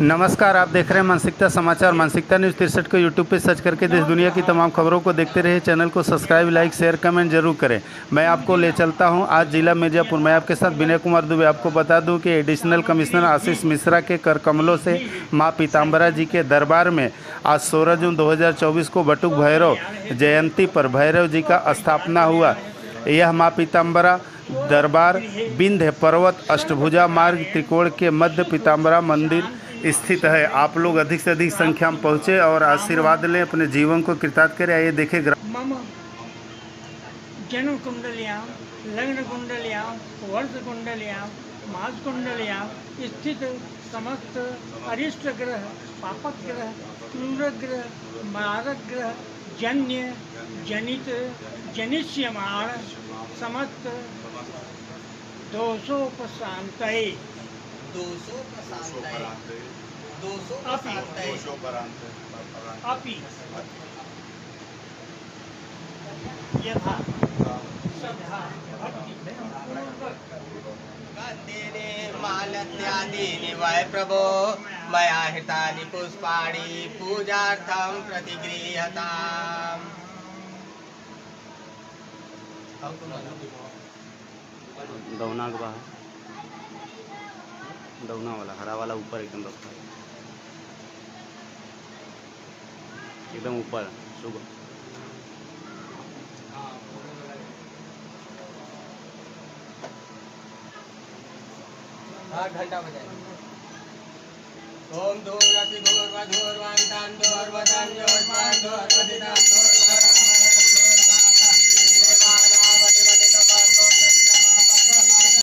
नमस्कार, आप देख रहे हैं मानसिकता समाचार। मानसिकता न्यूज़ 63 को यूट्यूब पे सर्च करके देश दुनिया की तमाम खबरों को देखते रहिए। चैनल को सब्सक्राइब, लाइक, शेयर, कमेंट जरूर करें। मैं आपको ले चलता हूं आज जिला मिर्जापुर। मैं आपके साथ विनय कुमार दुबे। आपको बता दूं कि एडिशनल कमिश्नर आशीष मिश्रा के कर कमलों से माँ पीताम्बरा जी के दरबार में आज 16 जून 2024 को बटुक भैरव जयंती पर भैरव जी का स्थापना हुआ। यह माँ पीताम्बरा दरबार विंध्य पर्वत अष्टभुजा मार्ग त्रिकोण के मध्य पीताम्बरा मंदिर स्थित है। आप लोग अधिक से अधिक संख्या में पहुँचे और आशीर्वाद लें, अपने जीवन को कृतार्थ करें। आइए देखें। मम जन्म कुंडलियां, लग्न कुंडलियां, वर्ष कुंडलियां, मास कुंडलियां स्थित समस्त अरिष्ट ग्रह, पापक ग्रह, क्रूर ग्रह, मारक ग्रह, जन्य जनित जनिष्यमाण समस्त दोषोपशांतये अपि यथा श्रद्धा भक्ति मालत्यादीनि वै प्रभो मया हितानि पुष्पाणि पूजार्थं प्रतिगृह्यताम्। दौना के बाहर, दौना वाला हरा वाला ऊपर एकदम रखा है, एकदम ऊपर सुबह। घंटा बजाए। ओम धूर्वति धूर्व धूर्वांतान धूर्वतान धूर्वादितान धूर्वतान